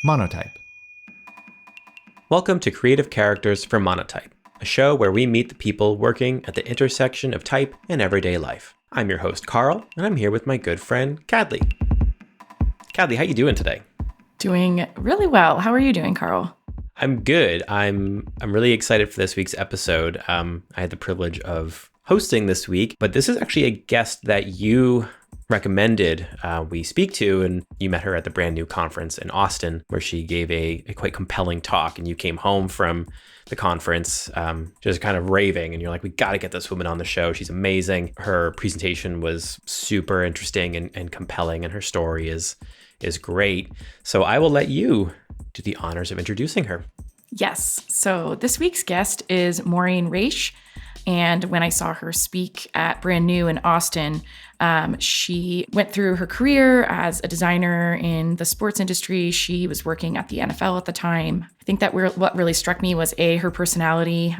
Monotype. Welcome to Creative Characters for Monotype, a show where we meet the people working at the intersection of type and everyday life. I'm your host, Carl, and I'm here with my good friend, Cadley. Cadley, how you doing today? Doing really well. How are you doing, Carl? I'm good. I'm really excited for this week's episode. I had the privilege of hosting this week, but this is actually a guest that you recommended we speak to, and you met her at the brand new conference in Austin, where she gave a quite compelling talk, and you came home from the conference just kind of raving, and you're like, we got to get this woman on the show. She's amazing. Her presentation was super interesting and compelling, and her story is great. So I will let you do the honors of introducing her. Yes. So this week's guest is Maureen Raisch. And when I saw her speak at Brand New in Austin, she went through her career as a designer in the sports industry. She was working at the NFL at the time. I think that what really struck me was her personality.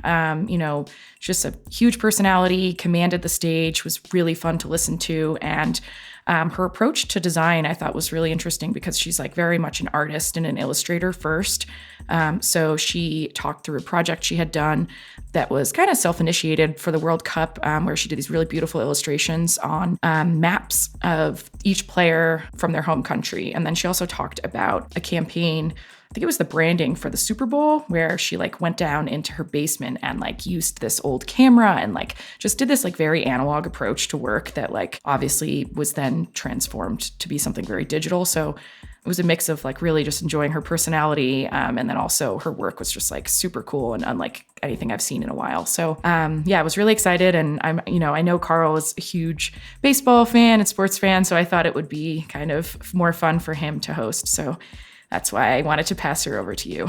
Just a huge personality, commanded the stage, was really fun to listen to, and her approach to design I thought was really interesting because she's like very much an artist and an illustrator first. So she talked through a project she had done that was kind of self-initiated for the World Cup, where she did these really beautiful illustrations on maps of each player from their home country. And then she also talked about a campaign, I think it was the branding for the Super Bowl, where she went down into her basement and used this old camera and just did this very analog approach to work that obviously was then transformed to be something very digital. So it was a mix of really just enjoying her personality, and then also her work was just super cool and unlike anything I've seen in a while. So I was really excited, and I know Carl is a huge baseball fan and sports fan, so I thought it would be kind of more fun for him to host. So that's why I wanted to pass her over to you.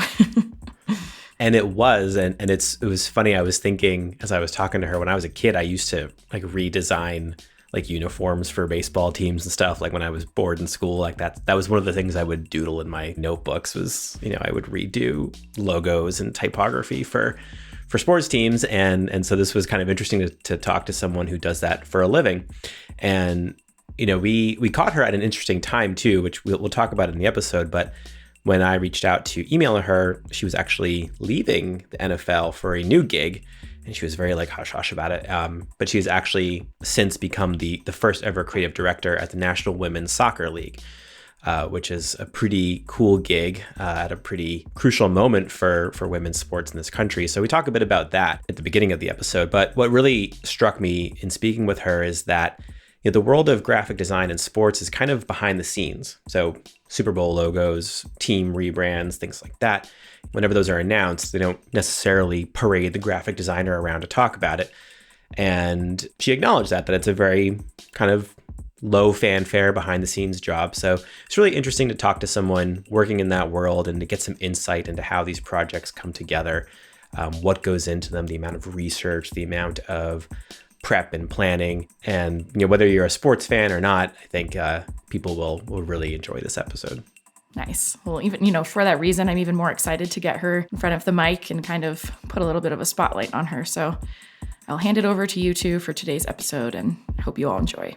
And it was, and it was funny. I was thinking as I was talking to her, when I was a kid, I used to redesign uniforms for baseball teams and stuff. When I was bored in school, that was one of the things I would doodle in my notebooks was, I would redo logos and typography for sports teams. And so this was kind of interesting to talk to someone who does that for a living. And, we caught her at an interesting time too, which we'll talk about in the episode. But when I reached out to email her, she was actually leaving the NFL for a new gig. And she was very hush-hush about it. But she has actually since become the first ever creative director at the National Women's Soccer League, which is a pretty cool gig at a pretty crucial moment for women's sports in this country. So we talk a bit about that at the beginning of the episode. But what really struck me in speaking with her is that the world of graphic design and sports is kind of behind the scenes. So Super Bowl logos, team rebrands, things like that. Whenever those are announced, they don't necessarily parade the graphic designer around to talk about it. And she acknowledged that it's a very kind of low fanfare behind the scenes job. So it's really interesting to talk to someone working in that world and to get some insight into how these projects come together, what goes into them, the amount of research, the amount of prep and planning. And whether you're a sports fan or not, I think people will really enjoy this episode. Nice. Well, even, for that reason, I'm even more excited to get her in front of the mic and kind of put a little bit of a spotlight on her. So I'll hand it over to you two for today's episode, and I hope you all enjoy.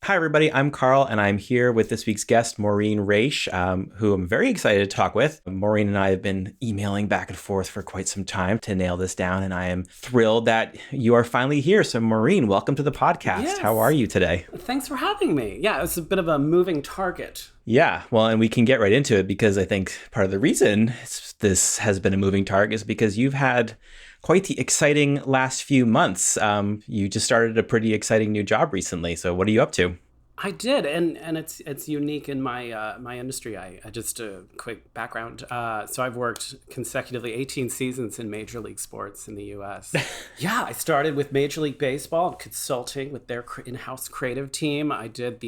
Hi, everybody. I'm Carl, and I'm here with this week's guest, Maureen Raisch, who I'm very excited to talk with. Maureen and I have been emailing back and forth for quite some time to nail this down, and I am thrilled that you are finally here. So, Maureen, welcome to the podcast. Yes. How are you today? Thanks for having me. Yeah, it's a bit of a moving target. Yeah, well, and we can get right into it because I think part of the reason this has been a moving target is because you've had quite the exciting last few months. You just started a pretty exciting new job recently. So what are you up to? I did, and it's unique in my my industry. I just a quick background. So I've worked consecutively 18 seasons in Major League Sports in the U.S. Yeah, I started with Major League Baseball, consulting with their in-house creative team. I did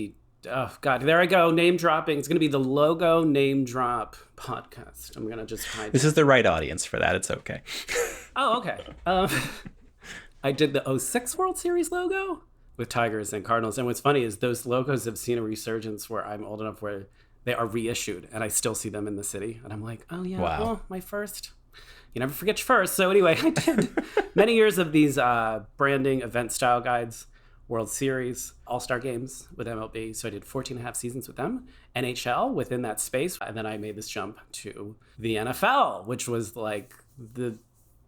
oh God, there I go, name dropping. It's going to be the logo name drop podcast. I'm going to just hide. This is the right audience for that. It's okay. Oh, okay. I did the '06 World Series logo with Tigers and Cardinals. And what's funny is those logos have seen a resurgence where I'm old enough where they are reissued and I still see them in the city. And I'm like, oh yeah, wow. Well, my first. You never forget your first. So anyway, I did many years of these branding event style guides World Series, All-Star games with MLB. So I did 14 and a half seasons with them, NHL within that space. And then I made this jump to the NFL, which was like the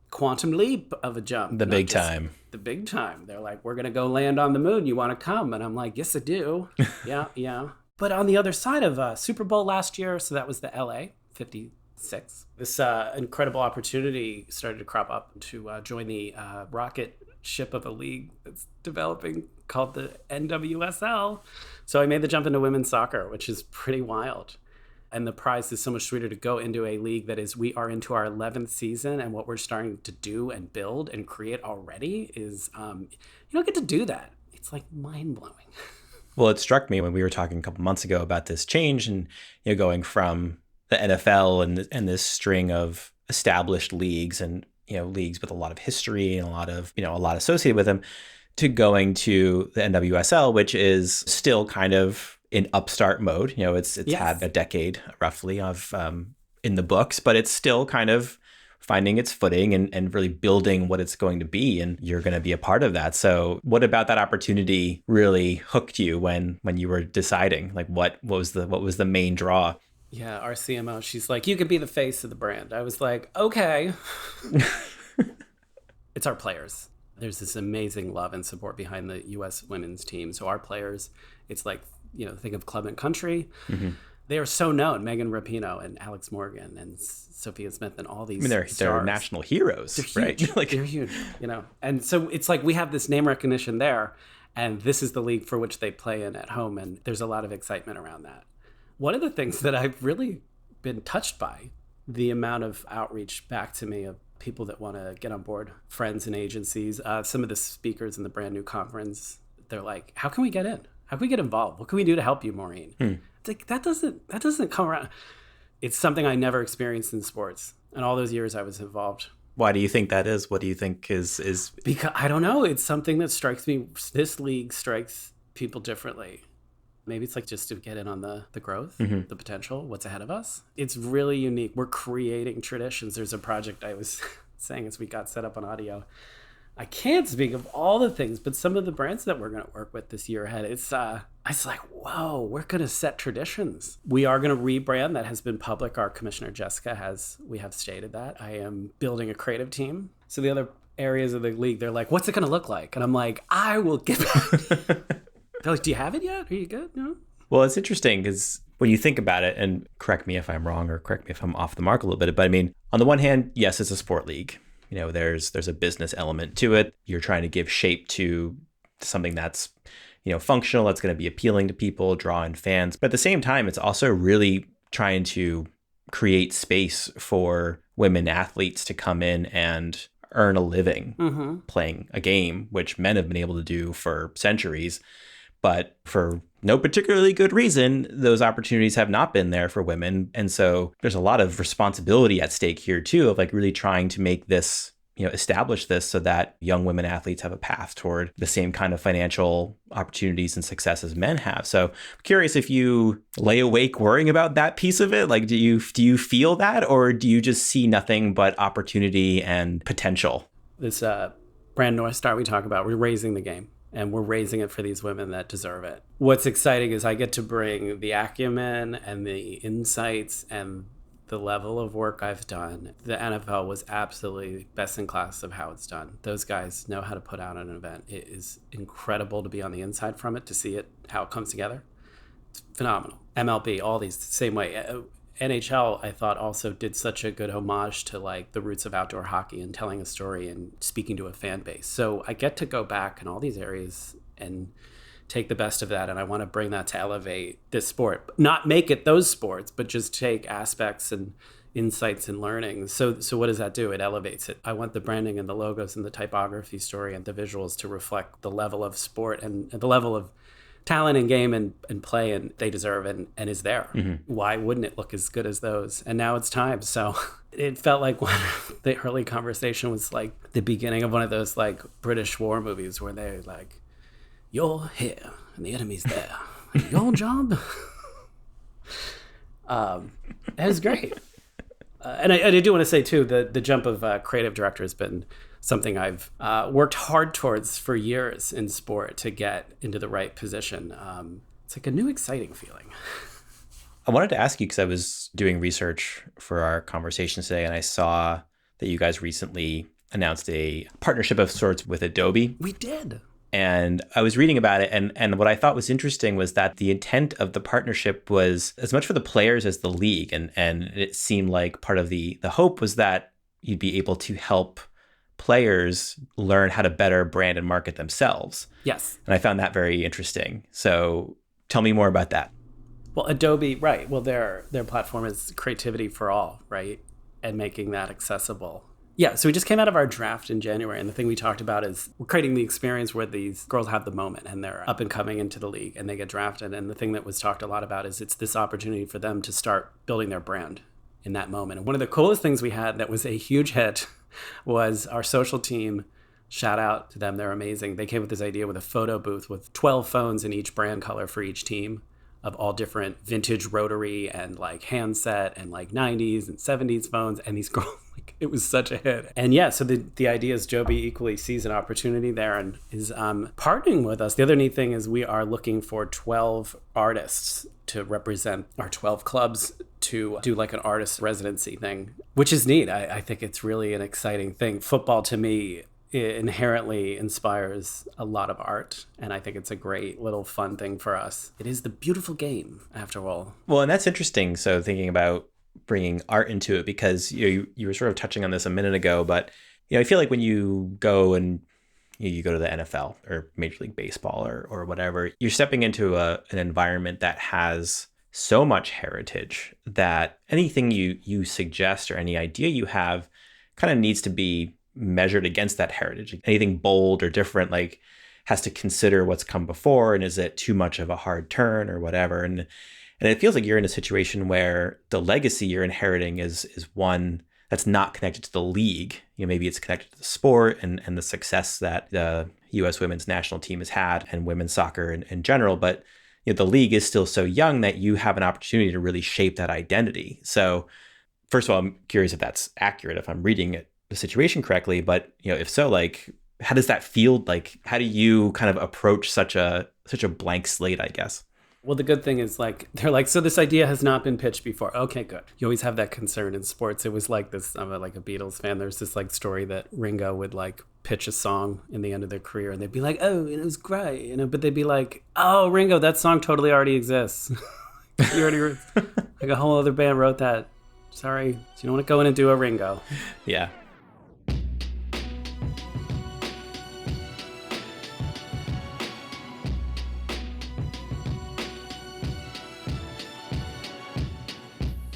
quantum leap of a jump. The big time. The big time. They're like, we're going to go land on the moon. You want to come? And I'm like, yes, I do. Yeah. But on the other side of Super Bowl last year, so that was the LA 56. This incredible opportunity started to crop up to join the rocket ship of a league that's developing called the NWSL. So I made the jump into women's soccer, which is pretty wild. And the prize is so much sweeter to go into a league that is, we are into our 11th season, and what we're starting to do and build and create already is, you don't get to do that. It's like mind-blowing. Well, it struck me when we were talking a couple months ago about this change and, going from the NFL and this string of established leagues and, leagues with a lot of history and a lot associated with them, to going to the NWSL, which is still kind of in upstart mode. It's Yes. had a decade roughly of in the books, but it's still kind of finding its footing and really building what it's going to be. And you're going to be a part of that. So what about that opportunity really hooked you when you were deciding? Like what was the main draw? Yeah, our CMO, she's like, you could be the face of the brand. I was like, okay. It's our players. There's this amazing love and support behind the U.S. women's team. So our players, it's like, think of Club and Country. Mm-hmm. They are so known. Megan Rapinoe and Alex Morgan and Sophia Smith and all these they're national heroes, they're right? Huge. They're huge, And so it's like we have this name recognition there, and this is the league for which they play in at home, and there's a lot of excitement around that. One of the things that I've really been touched by, the amount of outreach back to me of people that want to get on board, friends and agencies. Some of the speakers in the brand new conference, they're like, how can we get in? How can we get involved? What can we do to help you, Maureen? It's like, that doesn't come around. It's something I never experienced in sports. And all those years I was involved. Why do you think that is? What do you think is? Because I don't know. It's something that strikes me. This league strikes people differently. Maybe it's like just to get in on the growth, the potential, what's ahead of us. It's really unique. We're creating traditions. There's a project I was saying as we got set up on audio. I can't speak of all the things, but some of the brands that we're going to work with this year ahead, it's like, whoa, we're going to set traditions. We are going to rebrand. That has been public. Our commissioner, Jessica, we have stated that. I am building a creative team. So the other areas of the league, they're like, what's it going to look like? And I'm like, I will get back. They're like, do you have it yet? Are you good? No? Well, it's interesting because when you think about it, and correct me if I'm wrong or correct me if I'm off the mark a little bit, but I mean, on the one hand, yes, it's a sport league. There's a business element to it. You're trying to give shape to something that's, functional, that's going to be appealing to people, draw in fans. But at the same time, it's also really trying to create space for women athletes to come in and earn a living playing a game, which men have been able to do for centuries. But for no particularly good reason, those opportunities have not been there for women. And so there's a lot of responsibility at stake here, too, of like really trying to make this, establish this so that young women athletes have a path toward the same kind of financial opportunities and success as men have. So I'm curious if you lay awake worrying about that piece of it. Like, do you feel that, or do you just see nothing but opportunity and potential? This brand North Star we talk about, we're raising the game. And we're raising it for these women that deserve it. What's exciting is I get to bring the acumen and the insights and the level of work I've done. The NFL was absolutely best in class of how it's done. Those guys know how to put out an event. It is incredible to be on the inside from it, to see it, how it comes together. It's phenomenal. MLB, all these, the same way. NHL, I thought, also did such a good homage to like the roots of outdoor hockey and telling a story and speaking to a fan base. So I get to go back in all these areas and take the best of that. And I want to bring that to elevate this sport, not make it those sports, but just take aspects and insights and learning. So what does that do? It elevates it. I want the branding and the logos and the typography story and the visuals to reflect the level of sport and the level of talent and game and play and they deserve and is there. Why wouldn't it look as good as those? And now it's time. So it felt like the early conversation was like the beginning of one of those like British war movies where they're like, you're here and the enemy's there. Your job? It was great. And I do want to say too, the jump of creative director has been something I've worked hard towards for years in sport to get into the right position. It's like a new exciting feeling. I wanted to ask you because I was doing research for our conversation today, and I saw that you guys recently announced a partnership of sorts with Adobe. We did. And I was reading about it, and what I thought was interesting was that the intent of the partnership was as much for the players as the league. And it seemed like part of the hope was that you'd be able to help players learn how to better brand and market themselves. Yes. And I found that very interesting. So tell me more about that. Well, Adobe, right. Well, their platform is creativity for all, right? And making that accessible. Yeah, so we just came out of our draft in January, and the thing we talked about is we're creating the experience where these girls have the moment and they're up and coming into the league and they get drafted. And the thing that was talked a lot about is it's this opportunity for them to start building their brand in that moment. And one of the coolest things we had that was a huge hit was our social team. Shout out to them, they're amazing. They came with this idea with a photo booth with 12 phones in each brand color for each team, of all different vintage rotary and like handset and like 90s and 70s phones. And these girls, like, it was such a hit. And yeah, so the idea is Joby equally sees an opportunity there and is partnering with us. The other neat thing is we are looking for 12 artists to represent our 12 clubs to do like an artist residency thing, which is neat. I think it's really an exciting thing. Football to me, it inherently inspires a lot of art, and I think it's a great little fun thing for us. It is the beautiful game, after all. Well, and that's interesting. So thinking about bringing art into it, because you were sort of touching on this a minute ago, but I feel like when you go and you go to the NFL or Major League Baseball or whatever, you're stepping into an environment that has so much heritage that anything you suggest or any idea you have kind of needs to be measured against that heritage. Anything bold or different like has to consider what's come before, and is it too much of a hard turn or whatever. And it feels like you're in a situation where the legacy you're inheriting is one that's not connected to the league. Maybe it's connected to the sport and the success that the U.S. women's national team has had and women's soccer in general. But the league is still so young that you have an opportunity to really shape that identity. So first of all, I'm curious if that's accurate, if I'm reading the situation correctly, but if so, like, how does that feel? Like, how do you kind of approach such a blank slate, I guess? Well, the good thing is, like, they're like, so this idea has not been pitched before. Okay, good. You always have that concern in sports. It was like this, I'm like a Beatles fan. There's this like story that Ringo would like pitch a song in the end of their career and they'd be like, oh, it was great, but they'd be like, oh, Ringo, that song totally already exists. You already wrote, like a whole other band wrote that. Sorry, so you don't want to go in and do a Ringo. Yeah.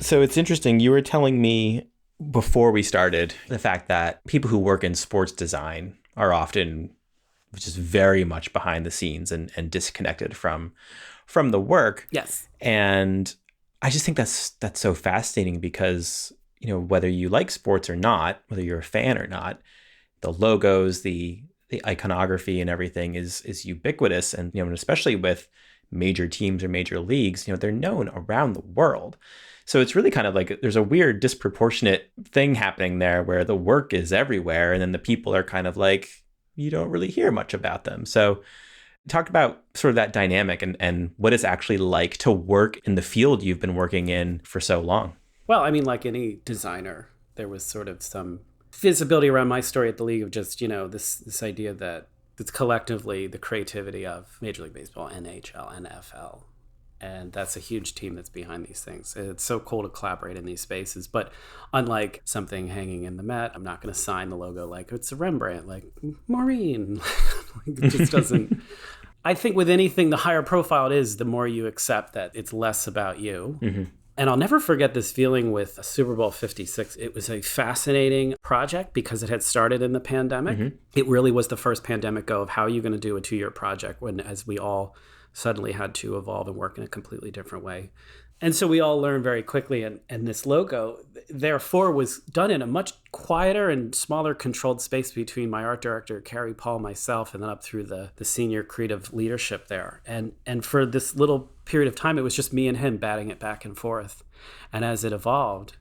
So it's interesting. You were telling me before we started the fact that people who work in sports design are often just very much behind the scenes and disconnected from the work. Yes. And I just think that's so fascinating because, whether you like sports or not, whether you're a fan or not, the logos, the iconography and everything is ubiquitous. And, especially with major teams or major leagues, they're known around the world. So it's really kind of like there's a weird disproportionate thing happening there where the work is everywhere and then the people are kind of like, you don't really hear much about them. So talk about sort of that dynamic and what it's actually like to work in the field you've been working in for so long. Well, I mean, like any designer, there was sort of some visibility around my story at the league of just, this idea that it's collectively the creativity of Major League Baseball, NHL, NFL. And that's a huge team that's behind these things. It's so cool to collaborate in these spaces. But unlike something hanging in the Met, I'm not going to sign the logo like it's a Rembrandt, like Maureen. It just doesn't. I think with anything, the higher profile it is, the more you accept that it's less about you. Mm-hmm. And I'll never forget this feeling with Super Bowl 56. It was a fascinating project because it had started in the pandemic. Mm-hmm. It really was the first pandemic go of how are you going to do a 2-year project as we all suddenly had to evolve and work in a completely different way. And so we all learned very quickly, and this logo, therefore, was done in a much quieter and smaller controlled space between my art director, Carrie Paul, myself, and then up through the senior creative leadership there. And for this little period of time, it was just me and him batting it back and forth. And as it evolved,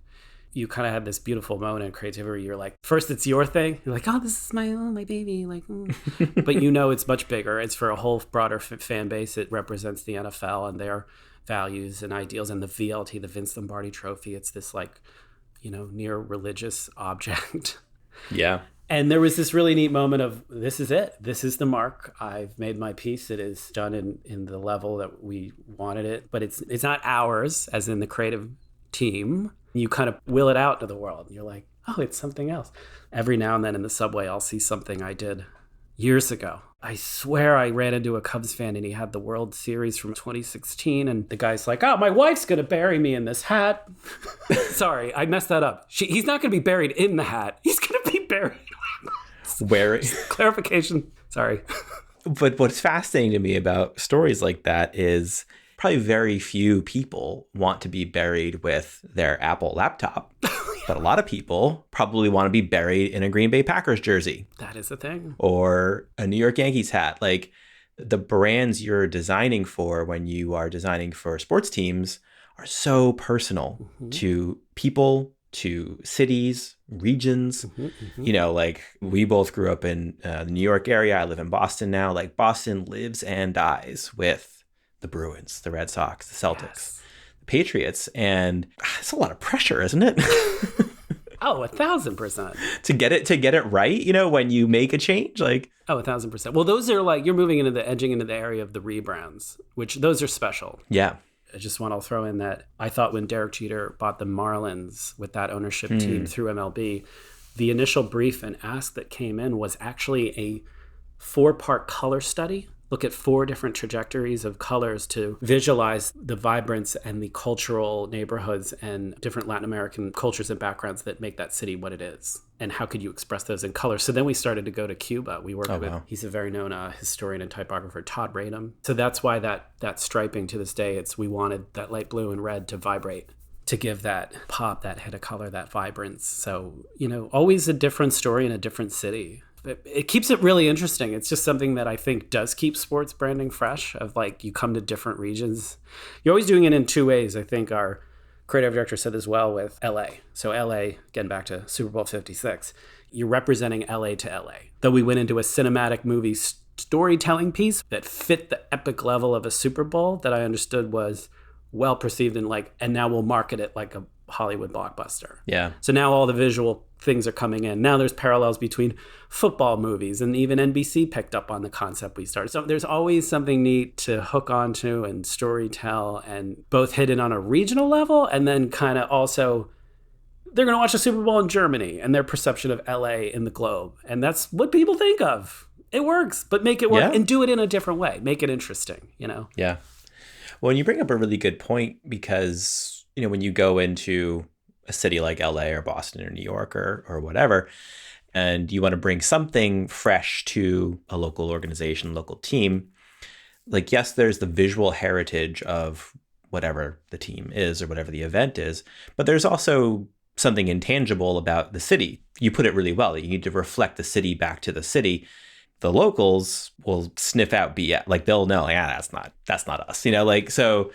you kind of had this beautiful moment in creativity where you're like, first it's your thing. You're like, oh, this is my baby. Like, but it's much bigger. It's for a whole broader fan base. It represents the NFL and their values and ideals, and the VLT, the Vince Lombardi Trophy. It's this like, near religious object. Yeah. And there was this really neat moment of, this is it. This is the mark. I've made my piece. It is done in the level that we wanted it. But it's not ours, as in the creative team. You kind of will it out to the world. You're like, oh, it's something else. Every now and then in the subway, I'll see something I did years ago. I swear I ran into a Cubs fan and he had the World Series from 2016. And the guy's like, oh, my wife's going to bury me in this hat. Sorry, I messed that up. He's not going to be buried in the hat. He's going to be buried. Where clarification. Sorry. But what's fascinating to me about stories like that is probably very few people want to be buried with their Apple laptop. But a lot of people probably want to be buried in a Green Bay Packers jersey. That is a thing. Or a New York Yankees hat. Like, the brands you're designing for when you are designing for sports teams are so personal to people, to cities, regions. Like, we both grew up in the New York area. I live in Boston now. Like, Boston lives and dies with the Bruins, the Red Sox, the Celtics, the Patriots. And it's a lot of pressure, isn't it? Oh, 1,000%. to get it right, when you make a change, like. Oh, 1,000%. Well, those are like, you're edging into the area of the rebrands, which those are special. Yeah. I just want to throw in that I thought when Derek Jeter bought the Marlins with that ownership team through MLB, the initial brief and ask that came in was actually a 4-part color study. Look at 4 different trajectories of colors to visualize the vibrance and the cultural neighborhoods and different Latin American cultures and backgrounds that make that city what it is. And how could you express those in color? So then we started to go to Cuba. We worked with, he's a very known historian and typographer, Todd Radom. So that's why that striping to this day, we wanted that light blue and red to vibrate, to give that pop, that hit of color, that vibrance. So, always a different story in a different city. It keeps it really interesting. It's just something that I think does keep sports branding fresh, of like, you come to different regions. You're always doing it in 2 ways. I think our creative director said as well with LA. So LA, getting back to Super Bowl 56, you're representing LA to LA. Though we went into a cinematic movie storytelling piece that fit the epic level of a Super Bowl that I understood was well perceived and now we'll market it like a Hollywood blockbuster. Yeah. So now all the visual things are coming in. Now there's parallels between football movies, and even NBC picked up on the concept we started. So there's always something neat to hook onto and story tell, and both hit it on a regional level, and then kind of also they're going to watch the Super Bowl in Germany and their perception of LA in the globe. And that's what people think of. It works, but make it work and do it in a different way. Make it interesting, Yeah. Well, and you bring up a really good point, because when you go into a city like LA or Boston or New York or whatever, and you want to bring something fresh to a local organization, local team, like, yes, there's the visual heritage of whatever the team is or whatever the event is, but there's also something intangible about the city. You put it really well. You need to reflect the city back to the city. The locals will sniff out BS. Like, they'll know, that's not us, so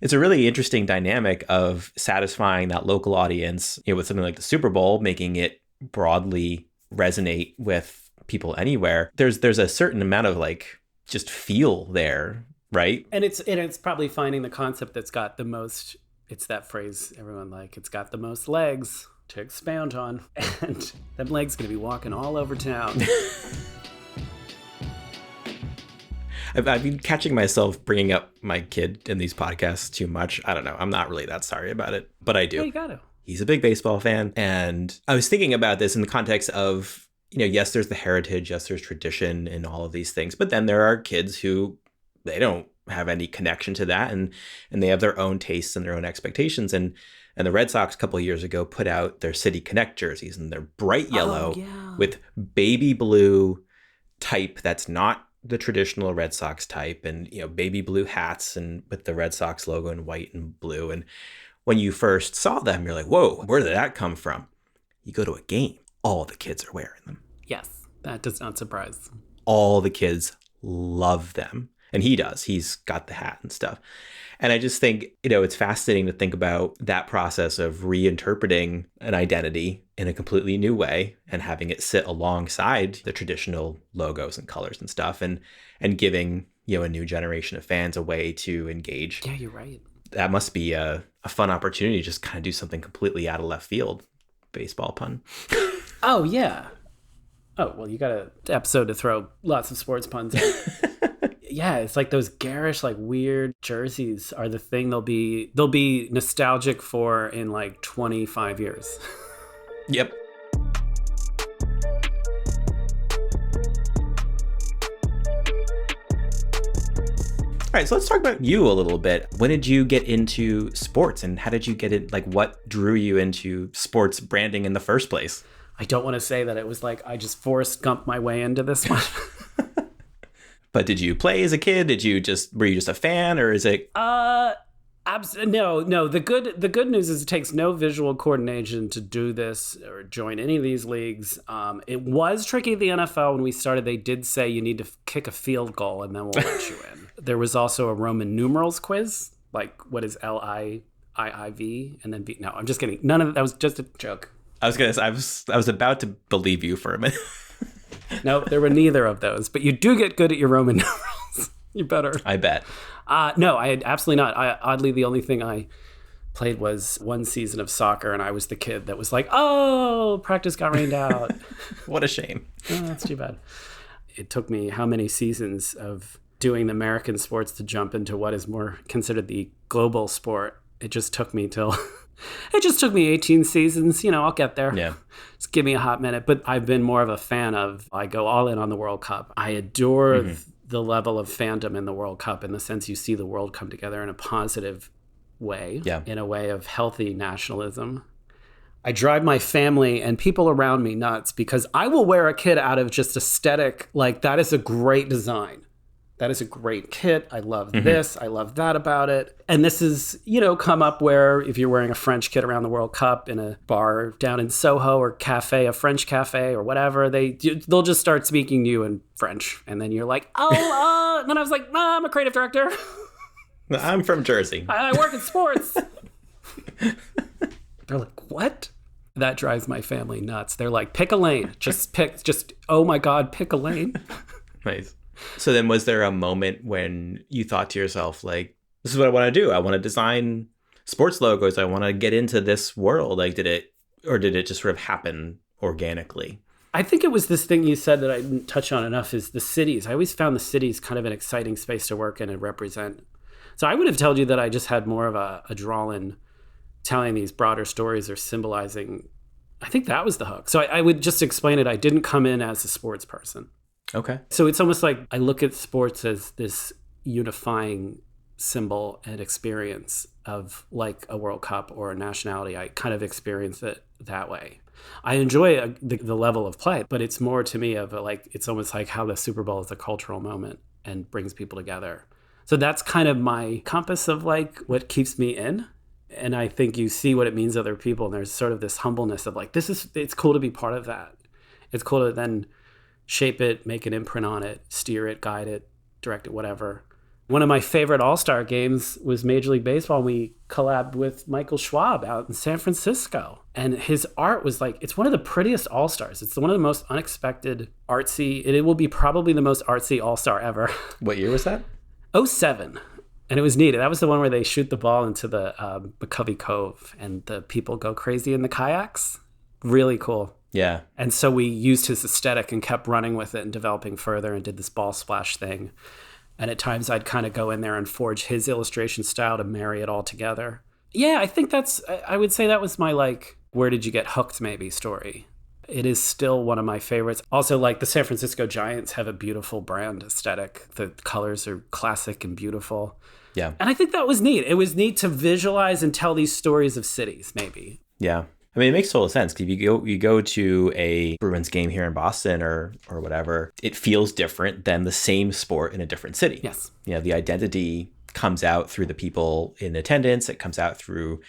it's a really interesting dynamic of satisfying that local audience, with something like the Super Bowl, making it broadly resonate with people anywhere. There's a certain amount of just feel there, right? And it's probably finding the concept that's got the most. It's that phrase everyone it's got the most legs to expound on, and them legs gonna be walking all over town. I've been catching myself bringing up my kid in these podcasts too much. I don't know. I'm not really that sorry about it, but I do. Yeah, you got to. He's a big baseball fan. And I was thinking about this in the context of, yes, there's the heritage, yes, there's tradition and all of these things. But then there are kids who, they don't have any connection to that. And they have their own tastes and their own expectations. And the Red Sox a couple of years ago put out their City Connect jerseys, and they're bright yellow with baby blue type that's not the traditional Red Sox type, and baby blue hats and with the Red Sox logo in white and blue. And when you first saw them, you're like, whoa, where did that come from? You go to a game, all the kids are wearing them. Yes, that does not surprise. All the kids love them. And he does. He's got the hat and stuff. And I just think, it's fascinating to think about that process of reinterpreting an identity in a completely new way and having it sit alongside the traditional logos and colors and stuff, and giving, a new generation of fans a way to engage. Yeah, you're right. That must be a fun opportunity to just kind of do something completely out of left field. Baseball pun. Oh, yeah. Oh, well, you got an episode to throw lots of sports puns in. Yeah, it's like those garish, like weird jerseys are the thing they'll be nostalgic for in like 25 years. Yep. All right, so let's talk about you a little bit. When did you get into sports, and how did you get it? Like, what drew you into sports branding in the first place? I don't want to say that it was like I just Forrest Gump my way into this one. But did you play as a kid? Were you just a fan, or is it? No. The good news is it takes no visual coordination to do this or join any of these leagues. It was tricky at the NFL when we started. They did say you need to kick a field goal and then we'll let you in. There was also a Roman numerals quiz, like what is LIIIV and then V. No, I'm just kidding. None of that was just a joke. I was about to believe you for a minute. No, there were neither of those. But you do get good at your Roman numerals. You better. I bet. No, I had absolutely not. Oddly, the only thing I played was one season of soccer, and I was the kid that was like, oh, practice got rained out. What a shame. Oh, that's too bad. It took me how many seasons of doing the American sports to jump into what is more considered the global sport. It just took me 18 seasons. I'll get there. Yeah. Just give me a hot minute. But I've been more of a fan of, I go all in on the World Cup. I adore the level of fandom in the World Cup, in the sense you see the world come together in a positive way, in a way of healthy nationalism. I drive my family and people around me nuts because I will wear a kit out of just aesthetic. Like, that is a great design. That is a great kit. I love this. I love that about it. And this is, come up where if you're wearing a French kit around the World Cup in a bar down in Soho or cafe, a French cafe or whatever, they'll just start speaking to you in French. And then you're like, and then I was like, I'm a creative director. I'm from Jersey. I work in sports. They're like, what? That drives my family nuts. They're like, pick a lane. Oh my God, pick a lane. Nice. So then was there a moment when you thought to yourself, like, this is what I want to do. I want to design sports logos. I want to get into this world. Like, did it just sort of happen organically? I think it was this thing you said that I didn't touch on enough, is the cities. I always found the cities kind of an exciting space to work in and represent. So I would have told you that I just had more of a draw in telling these broader stories or symbolizing. I think that was the hook. So I would just explain it. I didn't come in as a sports person. Okay. So it's almost like I look at sports as this unifying symbol and experience of like a World Cup or a nationality. I kind of experience it that way. I enjoy the level of play, but it's more to me of it's almost like how the Super Bowl is a cultural moment and brings people together. So that's kind of my compass of like what keeps me in. And I think you see what it means to other people. And there's sort of this humbleness of like, it's cool to be part of that. It's cool to then shape it, make an imprint on it, steer it, guide it, direct it, whatever. One of my favorite All-Star games was Major League Baseball. We collabed with Michael Schwab out in San Francisco. And his art was like, it's one of the prettiest All-Stars. It's one of the most unexpected, artsy. It will be probably the most artsy All-Star ever. What year was that? 2007. And it was neat. That was the one where they shoot the ball into the McCovey Cove and the people go crazy in the kayaks. Really cool. Yeah. And so we used his aesthetic and kept running with it and developing further and did this ball splash thing. And at times I'd kind of go in there and forge his illustration style to marry it all together. Yeah, I think I would say that was my like, where did you get hooked maybe story. It is still one of my favorites. Also, like the San Francisco Giants have a beautiful brand aesthetic. The colors are classic and beautiful. Yeah. And I think that was neat. It was neat to visualize and tell these stories of cities, maybe. Yeah. I mean, it makes total sense. If you go to a Bruins game here in Boston or whatever, it feels different than the same sport in a different city. Yes. The identity comes out through the people in attendance. It comes out through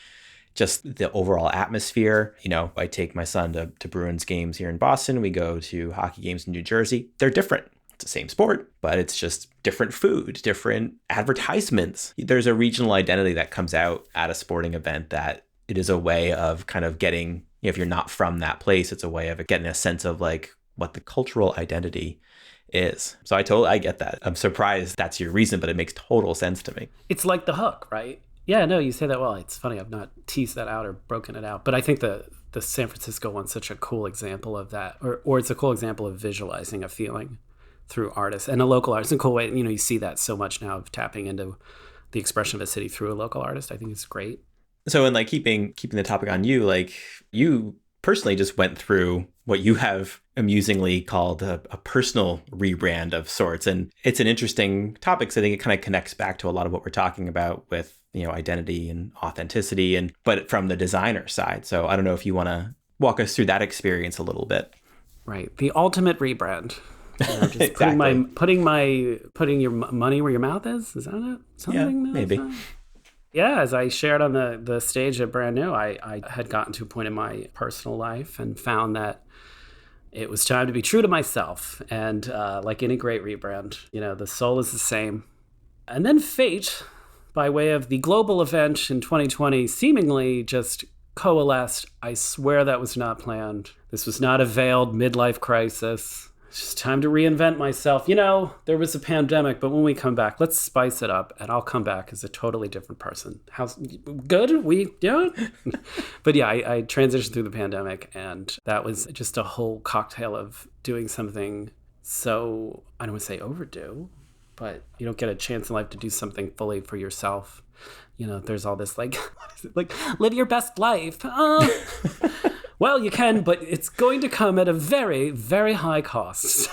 just the overall atmosphere. I take my son to Bruins games here in Boston. We go to hockey games in New Jersey. They're different. It's the same sport, but it's just different food, different advertisements. There's a regional identity that comes out at a sporting event that it is a way of kind of getting, if you're not from that place, it's a way of getting a sense of like what the cultural identity is. So I get that. I'm surprised that's your reason, but it makes total sense to me. It's like the hook, right? Yeah, no, you say that well. It's funny. I've not teased that out or broken it out. But I think the San Francisco one's such a cool example of that. Or it's a cool example of visualizing a feeling through artists and a local artist. In a cool way, you see that so much now of tapping into the expression of a city through a local artist. I think it's great. So in like keeping the topic on you, like you personally just went through what you have amusingly called a personal rebrand of sorts. And it's an interesting topic. So I think it kind of connects back to a lot of what we're talking about with, identity and authenticity, but from the designer side. So I don't know if you want to walk us through that experience a little bit. Right. The ultimate rebrand. Just exactly. putting your money where your mouth is. Is that it? Something? Yeah, maybe. Yeah, as I shared on the stage at Brand New, I had gotten to a point in my personal life and found that it was time to be true to myself. And like any great rebrand, the soul is the same. And then fate, by way of the global event in 2020, seemingly just coalesced. I swear that was not planned. This was not a veiled midlife crisis. It's just time to reinvent myself. There was a pandemic, but when we come back, let's spice it up, and I'll come back as a totally different person. How's good? We do it? But yeah, I transitioned through the pandemic, and that was just a whole cocktail of doing something so, I don't want to say overdue, but you don't get a chance in life to do something fully for yourself. There's all this like live your best life. Well, you can, but it's going to come at a very, very high cost.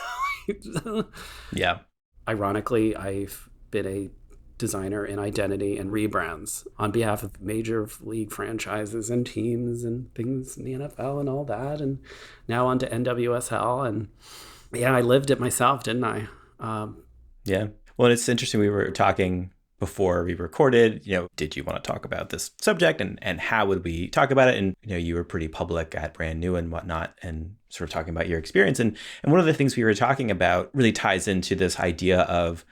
Yeah. Ironically, I've been a designer in identity and rebrands on behalf of major league franchises and teams and things in the NFL and all that. And now on to NWSL. And yeah, I lived it myself, didn't I? Yeah. Well, it's interesting. We were talking before we recorded, did you want to talk about this subject and how would we talk about it? And, you were pretty public at Brand New and whatnot and sort of talking about your experience. And one of the things we were talking about really ties into this idea of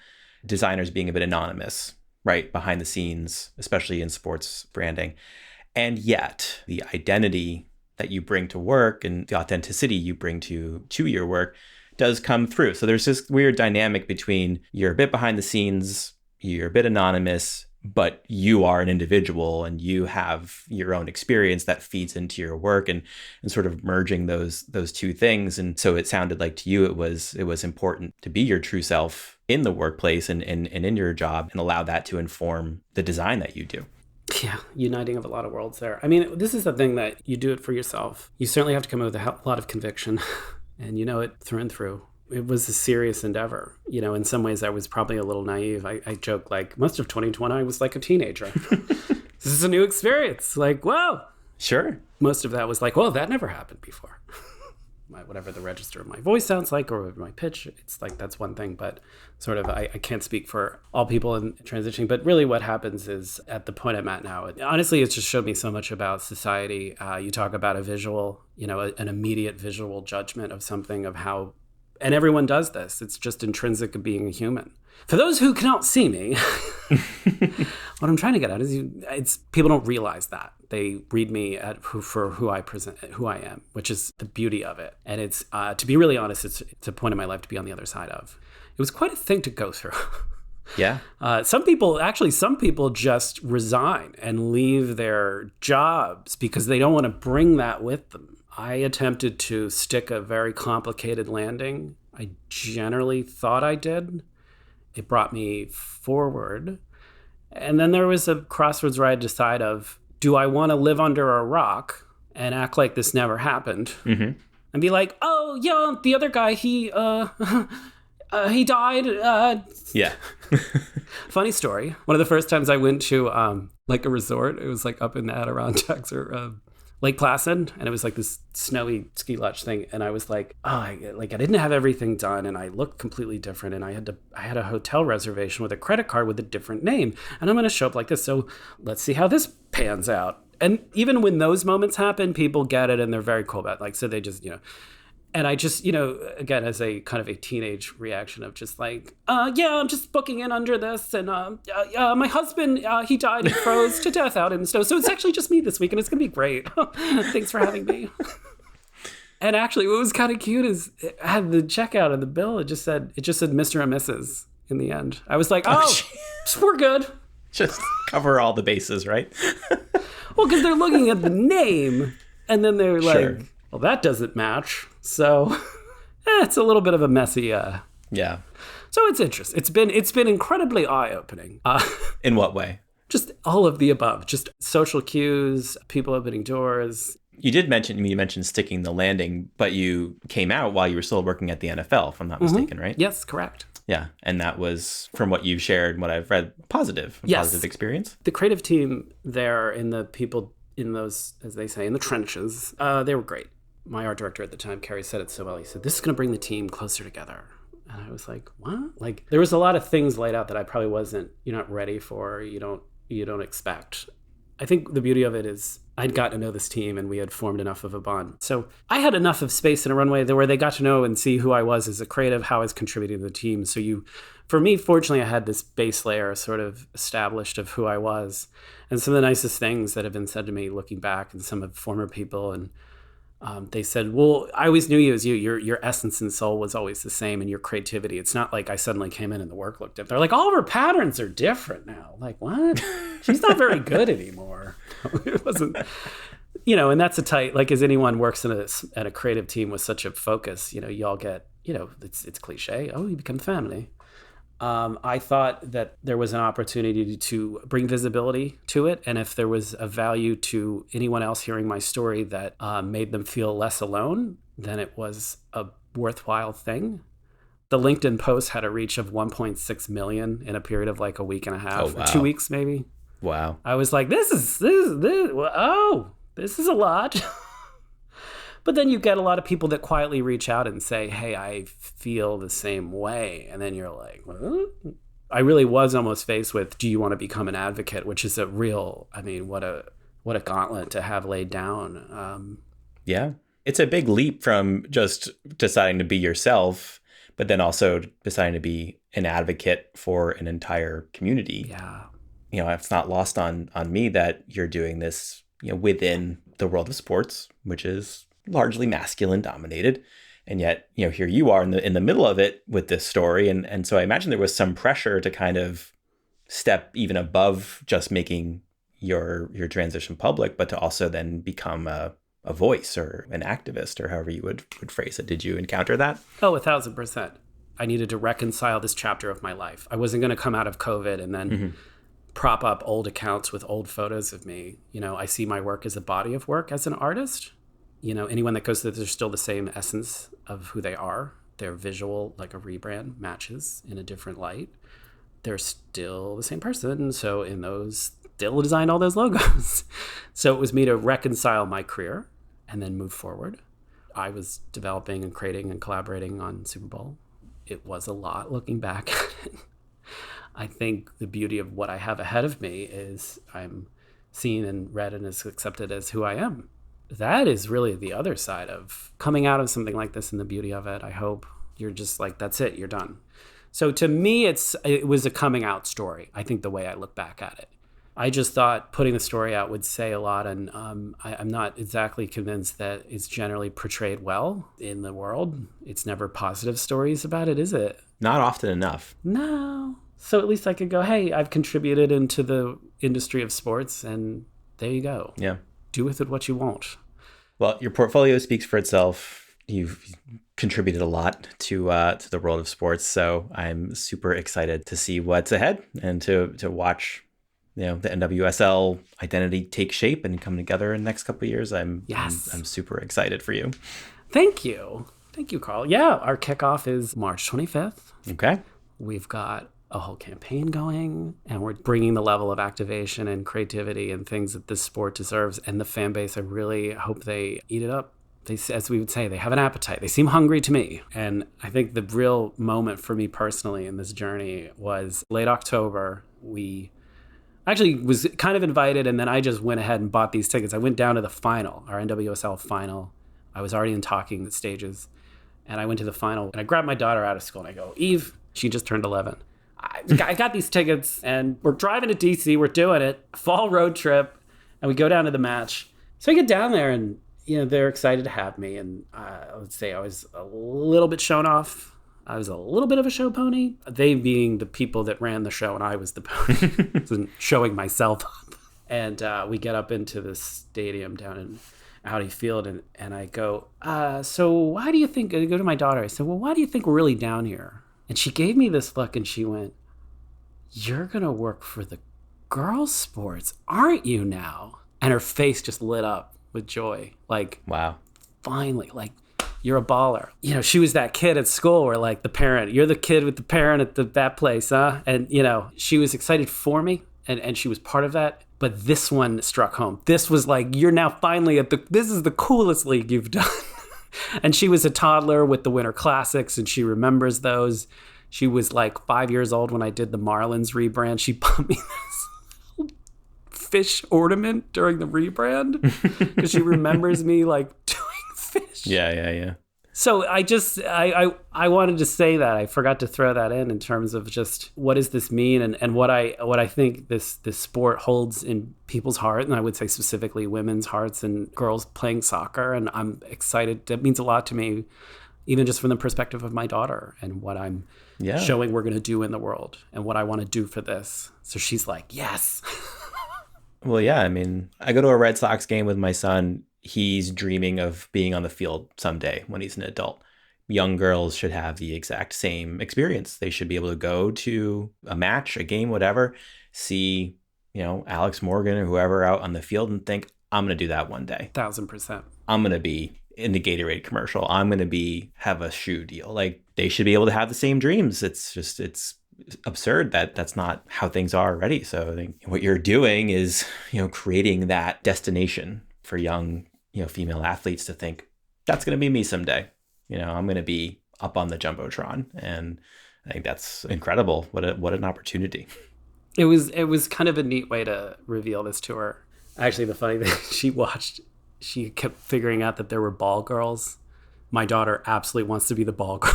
designers being a bit anonymous, right? Behind the scenes, especially in sports branding. And yet the identity that you bring to work and the authenticity you bring to your work does come through. So there's this weird dynamic between you're a bit behind the scenes, you're a bit anonymous, but you are an individual and you have your own experience that feeds into your work and sort of merging those two things. And so it sounded like to you it was important to be your true self in the workplace and in your job and allow that to inform the design that you do. Yeah, uniting of a lot of worlds there. I mean, this is the thing that you do it for yourself. You certainly have to come in with a lot of conviction and you know it through and through. It was a serious endeavor. In some ways I was probably a little naive. I joke like most of 2020 I was like a teenager. This is a new experience. Like, whoa. Sure. Most of that was like, well, that never happened before. Whatever the register of my voice sounds like or my pitch, it's like that's one thing, but sort of I can't speak for all people in transitioning. But really what happens is at the point I'm at now, honestly, it's just showed me so much about society. You talk about a visual, an immediate visual judgment of something of how. And everyone does this. It's just intrinsic of being a human. For those who cannot see me, what I'm trying to get at is it's people don't realize that. They read me for who I am, which is the beauty of it. And it's, to be really honest, it's a point in my life to be on the other side of. It was quite a thing to go through. Yeah. Some people just resign and leave their jobs because they don't want to bring that with them. I attempted to stick a very complicated landing. I generally thought I did. It brought me forward. And then there was a crossroads where I had to decide do I want to live under a rock and act like this never happened? Mm-hmm. And be like, oh, yeah, the other guy, he died. Yeah. Funny story. One of the first times I went to like a resort, it was like up in the Adirondacks or Lake Placid, and it was like this snowy ski lodge thing, and I was like, I didn't have everything done, and I looked completely different, and I had a hotel reservation with a credit card with a different name, and I'm going to show up like this, so let's see how this pans out. And even when those moments happen, people get it, and they're very cool about it. Like, so they just, And I just, again, as a kind of a teenage reaction of just like, yeah, I'm just booking in under this. And my husband, he died, he froze to death out in the snow. So it's actually just me this week and it's going to be great. Thanks for having me. And actually, what was kind of cute is it had the checkout and the bill. It just said Mr. and Mrs. in the end. I was like, we're good. Just cover all the bases, right? Well, because they're looking at the name and then they're like, Sure. well, that doesn't match. So it's a little bit of a messy. Yeah. So it's interesting. It's been incredibly eye-opening. In what way? Just all of the above. Just social cues, people opening doors. You mentioned sticking the landing, but you came out while you were still working at the NFL, if I'm not mistaken, right? Yes, correct. Yeah. And that was, from what you've shared and what I've read, positive experience. The creative team there and the people in those, as they say, in the trenches, they were great. My art director at the time, Carrie, said it so well. He said, this is going to bring the team closer together. And I was like, what? Like, there was a lot of things laid out that I probably you're not ready for, you don't expect. I think the beauty of it is I'd gotten to know this team and we had formed enough of a bond. So I had enough of space and a runway where they got to know and see who I was as a creative, how I was contributing to the team. So for me, fortunately, I had this base layer sort of established of who I was. And some of the nicest things that have been said to me looking back, and some of former people, and they said, well, I always knew you as you. Your essence and soul was always the same, and your creativity. It's not like I suddenly came in and the work looked different. They're like, all of her patterns are different now. Like, what? She's not very good anymore. It wasn't, and that's a tight, like, as anyone works at a creative team with such a focus, you all get, it's cliche. Oh, you become family. I thought that there was an opportunity to bring visibility to it. And if there was a value to anyone else hearing my story that made them feel less alone, then it was a worthwhile thing. The LinkedIn post had a reach of 1.6 million in a period of like a week and a half, or 2 weeks maybe. Wow. I was like, this is a lot. But then you get a lot of people that quietly reach out and say, hey, I feel the same way. And then you're like, what? I really was almost faced with, do you want to become an advocate? Which is what a gauntlet to have laid down. Yeah. It's a big leap from just deciding to be yourself, but then also deciding to be an advocate for an entire community. Yeah. It's not lost on me that you're doing this, within the world of sports, which is largely masculine dominated. And yet, here you are in the middle of it with this story. And so I imagine there was some pressure to kind of step even above just making your transition public, but to also then become a voice or an activist, or however you would phrase it. Did you encounter that? Oh, 1,000%. I needed to reconcile this chapter of my life. I wasn't going to come out of COVID and then prop up old accounts with old photos of me. I see my work as a body of work as an artist. Anyone that goes through this, there's still the same essence of who they are. Their visual, like a rebrand, matches in a different light. They're still the same person. So in those, still designed all those logos. So it was me to reconcile my career and then move forward. I was developing and creating and collaborating on Super Bowl. It was a lot looking back at it. I think the beauty of what I have ahead of me is I'm seen and read and is accepted as who I am. That is really the other side of coming out of something like this, and the beauty of it. I hope you're just like, that's it, you're done. So to me, it was a coming out story. I think the way I look back at it, I just thought putting the story out would say a lot. And I'm not exactly convinced that it's generally portrayed well in the world. It's never positive stories about it, is it? Not often enough. No. So at least I could go, hey, I've contributed into the industry of sports, and there you go. Yeah. Do with it what you want. Well, your portfolio speaks for itself. You've contributed a lot to the world of sports, so I'm super excited to see what's ahead and to watch, the NWSL identity take shape and come together in the next couple of years. I'm super excited for you. Thank you, Carl. Yeah, our kickoff is March 25th. Okay. We've got a whole campaign going, and we're bringing the level of activation and creativity and things that this sport deserves. And the fan base, I really hope they eat it up. They, as we would say, they have an appetite. They seem hungry to me. And I think the real moment for me personally in this journey was late October. We actually was kind of invited, and then I just went ahead and bought these tickets. I went down to the final, our NWSL final. I was already in talking stages. And I went to the final, and I grabbed my daughter out of school, and I go, Eve, she just turned 11. I got these tickets, and we're driving to DC. We're doing it, fall road trip, and we go down to the match. So I get down there, and they're excited to have me. And I would say I was a little bit shown off. I was a little bit of a show pony. They being the people that ran the show, and I was the pony, so showing myself up. And we get up into the stadium down in Audi Field, and I go, so why do you think? I go to my daughter. I said, well, why do you think we're really down here? And she gave me this look, and she went, you're going to work for the girls' sports, aren't you now? And her face just lit up with joy. Like, wow. Finally, like, you're a baller. She was that kid at school where, like, the parent, you're the kid with the parent at that place, huh? And, she was excited for me, and she was part of that. But this one struck home. This was like, you're now finally this is the coolest league you've done. And she was a toddler with the Winter Classics, and she remembers those. She was like 5 years old when I did the Marlins rebrand. She bought me this little fish ornament during the rebrand because she remembers me like doing fish. Yeah. So I wanted to say that. I forgot to throw that in terms of just what does this mean and what I think this sport holds in people's heart, and I would say specifically women's hearts and girls playing soccer. And I'm excited. That means a lot to me, even just from the perspective of my daughter and what I'm showing we're going to do in the world and what I want to do for this. So she's like, yes. Well, yeah. I mean, I go to a Red Sox game with my son. He's dreaming of being on the field someday when he's an adult. Young girls should have the exact same experience. They should be able to go to a match, a game, whatever, see, Alex Morgan or whoever out on the field and think, I'm going to do that one day. 1,000%. I'm going to be in the Gatorade commercial. I'm going to have a shoe deal. Like, they should be able to have the same dreams. It's absurd that that's not how things are already. So I think what you're doing is, creating that destination for young, female athletes to think that's going to be me someday. I'm going to be up on the Jumbotron. And I think that's incredible. What an opportunity. It was kind of a neat way to reveal this to her. Actually, the funny thing, she kept figuring out that there were ball girls. My daughter absolutely wants to be the ball girl.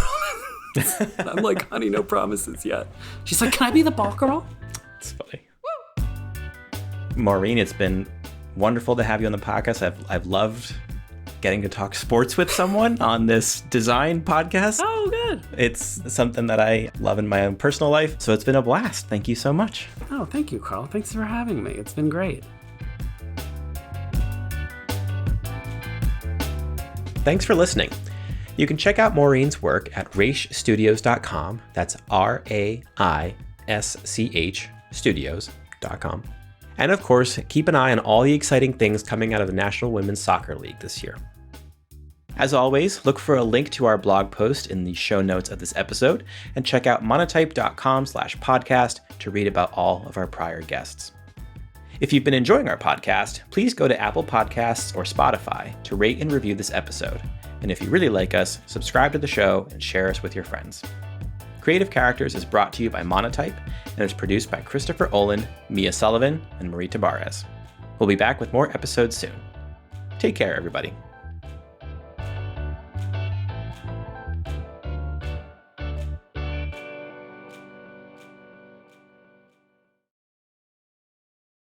I'm like, honey, no promises yet. She's like, can I be the ball girl? It's funny. Maureen, it's been wonderful to have you on the podcast. I've loved getting to talk sports with someone on this design podcast. Oh, good. It's something that I love in my own personal life. So it's been a blast. Thank you so much. Oh, thank you, Carl. Thanks for having me. It's been great. Thanks for listening. You can check out Maureen's work at raischstudios.com. That's RAISCH studios.com. And of course, keep an eye on all the exciting things coming out of the National Women's Soccer League this year. As always, look for a link to our blog post in the show notes of this episode, and check out monotype.com/podcast to read about all of our prior guests. If you've been enjoying our podcast, please go to Apple Podcasts or Spotify to rate and review this episode. And if you really like us, subscribe to the show and share us with your friends. Creative Characters is brought to you by Monotype and is produced by Christopher Olin, Mia Sullivan, and Marie Tabarez. We'll be back with more episodes soon. Take care, everybody.